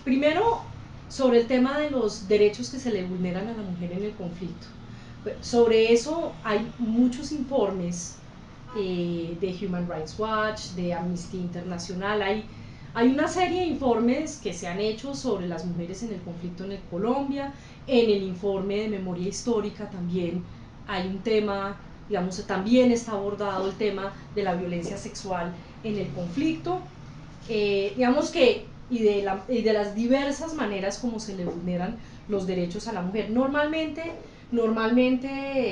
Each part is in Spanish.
Primero, sobre el tema de los derechos que se le vulneran a la mujer en el conflicto. Sobre eso hay muchos informes de Human Rights Watch, de Amnistía Internacional. Hay una serie de informes que se han hecho sobre las mujeres en el conflicto en Colombia. En el informe de memoria histórica también hay un tema, digamos, también está abordado el tema de la violencia sexual en el conflicto. Digamos que y de las diversas maneras como se le vulneran los derechos a la mujer. Normalmente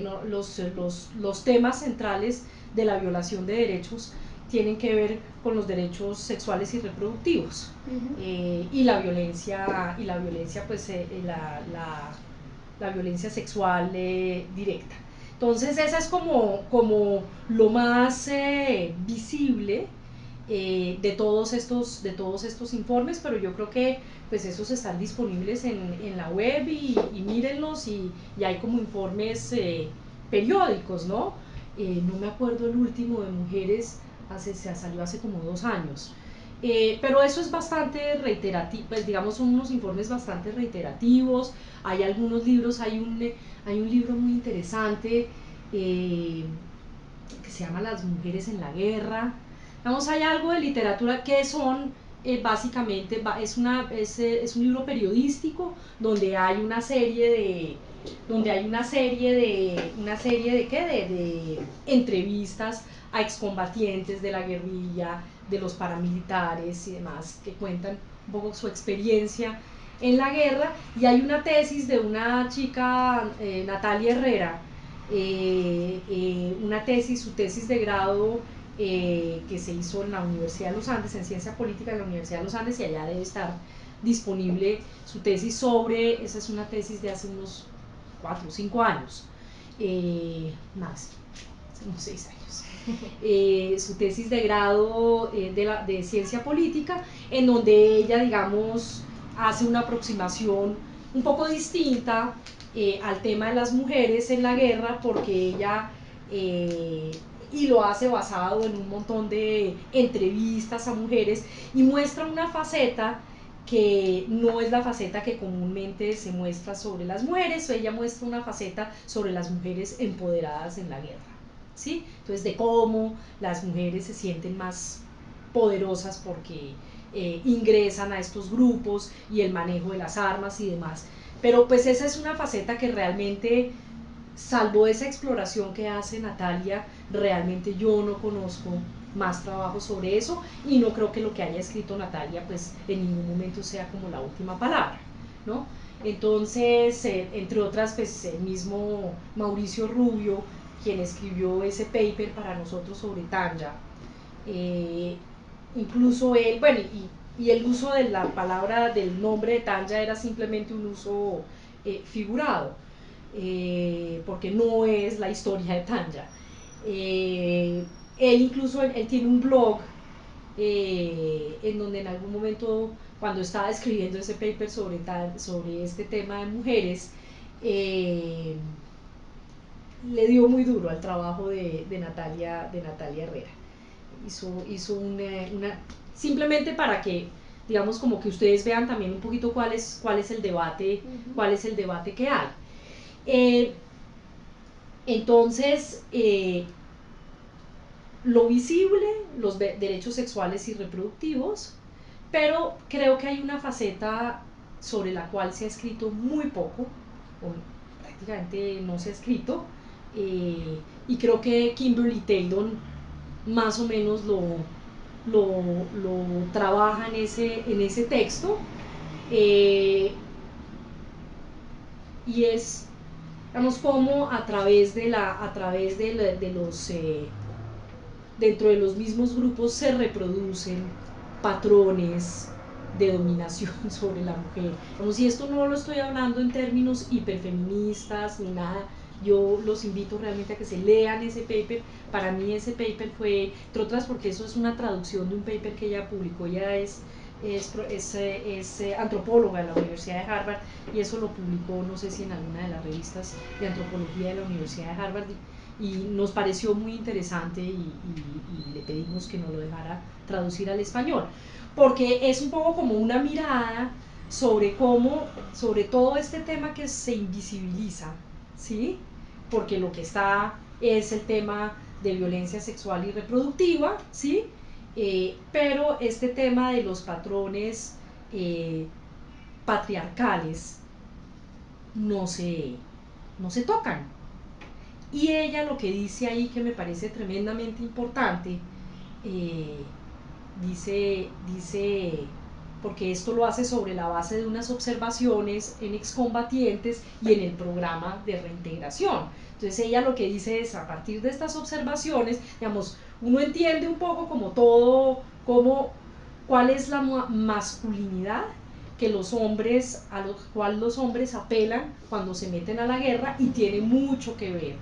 no, los temas centrales de la violación de derechos tienen que ver con los derechos sexuales y reproductivos. Y la violencia pues la violencia sexual directa. Entonces esa es como lo más visible de todos estos informes, pero yo creo que pues esos están disponibles en la web y mírenlos y hay como informes periódicos, ¿no? No me acuerdo el último de mujeres, se salió hace como 2 años. Pero eso es bastante reiterativo, pues digamos son unos informes bastante reiterativos. Hay algunos libros, hay un libro muy interesante que se llama Las mujeres en la guerra. Vamos, hay algo de literatura que son básicamente, es un libro periodístico donde hay una serie de de entrevistas a excombatientes de la guerrilla, de los paramilitares y demás, que cuentan un poco su experiencia en la guerra. Y hay una tesis de una chica, Natalia Herrera, su tesis de grado que se hizo en la Universidad de los Andes, en Ciencia Política de la Universidad de los Andes, y allá debe estar disponible su tesis esa es una tesis de hace unos 4 o 5 años, más, hace unos 6 años. Su tesis de grado de Ciencia Política, en donde ella, digamos, hace una aproximación un poco distinta al tema de las mujeres en la guerra, porque ella y lo hace basado en un montón de entrevistas a mujeres y muestra una faceta que no es la faceta que comúnmente se muestra sobre las mujeres. Ella muestra una faceta sobre las mujeres empoderadas en la guerra, ¿sí? Entonces, de cómo las mujeres se sienten más poderosas porque ingresan a estos grupos y el manejo de las armas y demás. Pero pues esa es una faceta que realmente, salvo esa exploración que hace Natalia, realmente yo no conozco más trabajo sobre eso y no creo que lo que haya escrito Natalia pues en ningún momento sea como la última palabra, ¿no? Entonces, entre otras, pues el mismo Mauricio Rubio, quien escribió ese paper para nosotros sobre Tanya, incluso él, bueno, y el uso de la palabra, del nombre de Tanya era simplemente un uso figurado, porque no es la historia de Tanya. Él incluso, él tiene un blog en donde en algún momento, cuando estaba escribiendo ese paper sobre este tema de mujeres, le dio muy duro al trabajo de Natalia Herrera. Hizo simplemente para que, digamos, como que ustedes vean también un poquito cuál es el debate, que hay. Entonces, lo visible, los derechos sexuales y reproductivos, pero creo que hay una faceta sobre la cual se ha escrito muy poco, o prácticamente no se ha escrito, y creo que Kimberly Taylor más o menos lo trabaja en ese texto, y es, digamos, como a través de los dentro de los mismos grupos se reproducen patrones de dominación sobre la mujer. Como si esto no lo estoy hablando en términos hiperfeministas ni nada, yo los invito realmente a que se lean ese paper. Para mí ese paper fue, entre otras porque eso es una traducción de un paper que ella publicó. Ella es antropóloga de la Universidad de Harvard y eso lo publicó, no sé si en alguna de las revistas de antropología de la Universidad de Harvard, y nos pareció muy interesante y le pedimos que nos lo dejara traducir al español, porque es un poco como una mirada sobre cómo, sobre todo este tema que se invisibiliza, ¿sí? Porque lo que está es el tema de violencia sexual y reproductiva, ¿sí? Pero este tema de los patrones patriarcales no se, no se tocan. Y ella lo que dice ahí, que me parece tremendamente importante, eh, dice, porque esto lo hace sobre la base de unas observaciones en excombatientes y en el programa de reintegración. Entonces ella lo que dice es, a partir de estas observaciones, digamos, uno entiende un poco como todo, como, cuál es la masculinidad que los hombres, a los cual los hombres apelan cuando se meten a la guerra, y tiene mucho que ver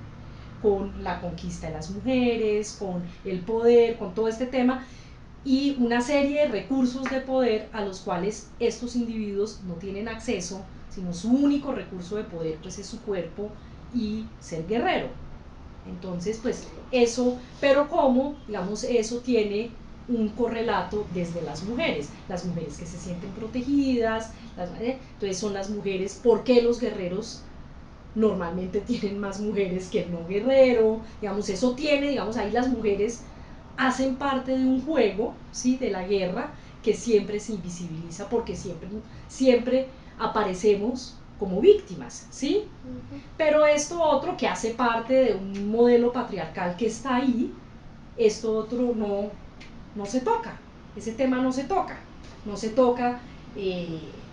con la conquista de las mujeres, con el poder, con todo este tema, y una serie de recursos de poder a los cuales estos individuos no tienen acceso, sino su único recurso de poder pues es su cuerpo y ser guerrero. Entonces, pues eso, pero como, digamos, eso tiene un correlato desde las mujeres que se sienten protegidas, entonces son las mujeres, ¿por qué los guerreros normalmente tienen más mujeres que el no guerrero? Digamos, eso tiene, digamos, ahí las mujeres hacen parte de un juego, ¿sí? De la guerra, que siempre se invisibiliza porque siempre aparecemos como víctimas, ¿sí? Pero esto otro que hace parte de un modelo patriarcal que está ahí, esto otro no se toca, ese tema no se toca,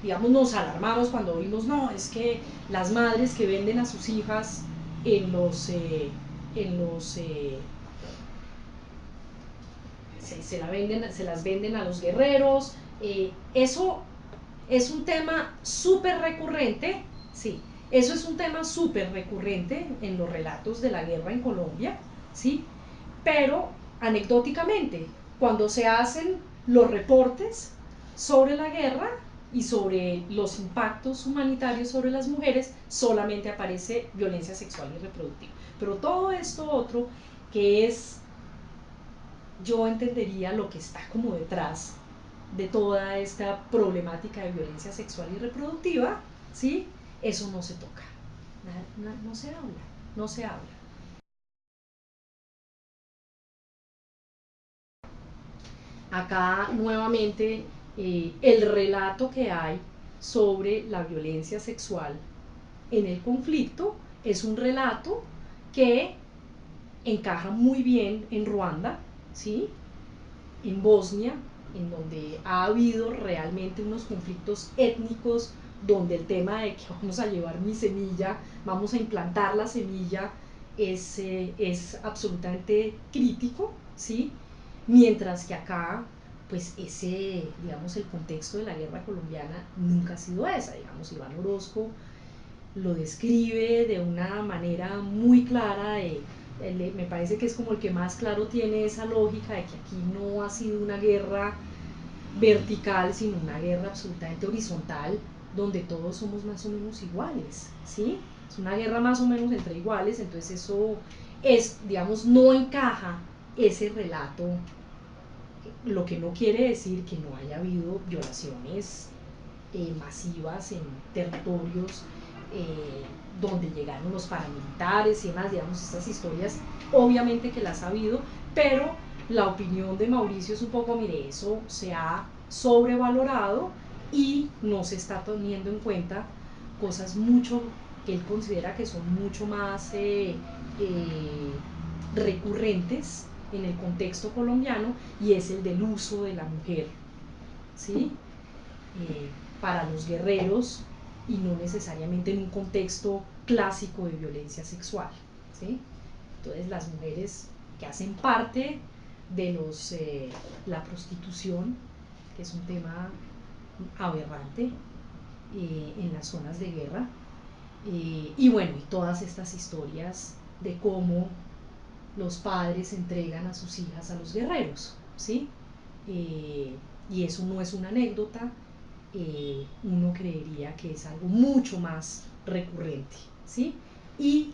digamos, nos alarmamos cuando oímos, no, es que las madres que venden a sus hijas en los, se las venden a los guerreros, eso es un tema súper recurrente, sí, eso es un tema súper recurrente en los relatos de la guerra en Colombia, sí, pero anecdóticamente, cuando se hacen los reportes sobre la guerra y sobre los impactos humanitarios sobre las mujeres, solamente aparece violencia sexual y reproductiva. Pero todo esto otro, que es, yo entendería lo que está como detrás de toda esta problemática de violencia sexual y reproductiva, ¿sí? Eso no se toca, no se habla, no se habla. Acá nuevamente el relato que hay sobre la violencia sexual en el conflicto es un relato que encaja muy bien en Ruanda, ¿sí? En Bosnia, en donde ha habido realmente unos conflictos étnicos, donde el tema de que vamos a llevar mi semilla, vamos a implantar la semilla, es absolutamente crítico, ¿sí? Mientras que acá, pues ese, digamos, el contexto de la guerra colombiana nunca ha sido esa, digamos, Iván Orozco lo describe de una manera muy clara, me parece que es como el que más claro tiene esa lógica de que aquí no ha sido una guerra vertical, sino una guerra absolutamente horizontal, donde todos somos más o menos iguales, ¿sí? Es una guerra más o menos entre iguales, entonces eso es, digamos, no encaja ese relato, lo que no quiere decir que no haya habido violaciones masivas en territorios donde llegaron los paramilitares y demás, digamos, estas historias, obviamente que las ha habido, pero la opinión de Mauricio es un poco, mire, eso se ha sobrevalorado y no se está teniendo en cuenta cosas mucho que él considera que son mucho más recurrentes en el contexto colombiano, y es el del uso de la mujer, ¿sí? eh, para los guerreros, y no necesariamente en un contexto clásico de violencia sexual, ¿sí? Entonces las mujeres que hacen parte de la prostitución, que es un tema aberrante en las zonas de guerra, y bueno, y todas estas historias de cómo los padres entregan a sus hijas a los guerreros, ¿sí? Y eso no es una anécdota, uno creería que es algo mucho más recurrente, ¿sí? Y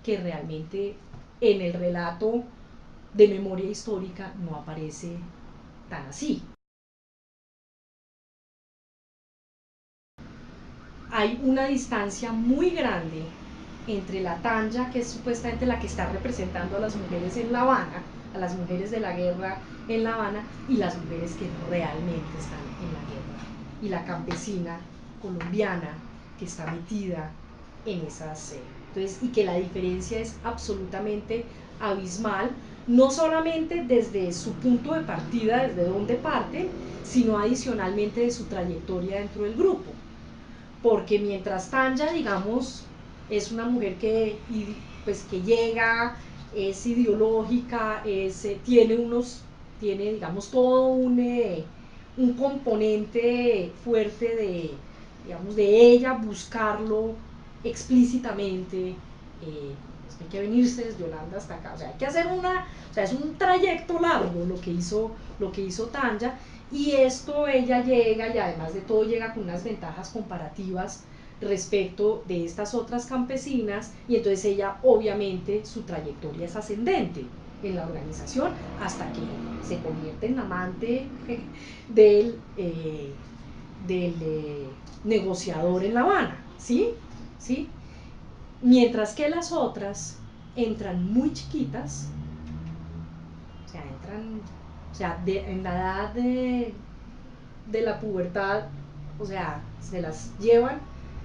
que realmente en el relato de memoria histórica no aparece tan así. hay una distancia muy grande entre la Tanya, que es supuestamente la que está representando a las mujeres en La Habana, a las mujeres de la guerra en La Habana, y las mujeres que realmente están en la guerra, y la campesina colombiana que está metida en esas... entonces, y que la diferencia es absolutamente abismal, no solamente desde su punto de partida, desde donde parten, sino adicionalmente de su trayectoria dentro del grupo. Porque mientras Tanya, digamos, es una mujer que, pues, que llega, es ideológica, tiene, digamos, todo un componente fuerte de, digamos, de ella buscarlo explícitamente. Hay que venirse desde Holanda hasta acá, o sea, hay que hacer o sea, es un trayecto largo lo que hizo Tanya, y esto ella llega, y además de todo llega con unas ventajas comparativas respecto de estas otras campesinas, y entonces ella, obviamente, su trayectoria es ascendente en la organización hasta que se convierte en amante del, negociador en La Habana, ¿sí? ¿Sí? Mientras que las otras entran muy chiquitas, o sea, entran, o sea, en la edad de la pubertad, o sea, se las llevan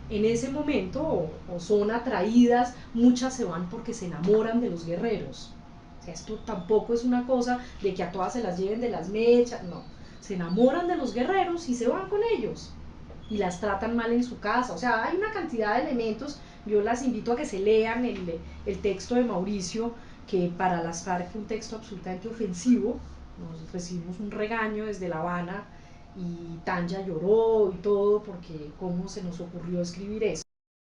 en ese momento, o son atraídas, muchas se van porque se enamoran de los guerreros. O sea, esto tampoco es una cosa de que a todas se las lleven de las mechas, no. Se enamoran de los guerreros y se van con ellos. Y las tratan mal en su casa. O sea, hay una cantidad de elementos. Yo las invito a que se lean el texto de Mauricio, que para las FARC fue un texto absolutamente ofensivo. Nos recibimos un regaño desde La Habana, y Tanya lloró y todo, porque cómo se nos ocurrió escribir eso.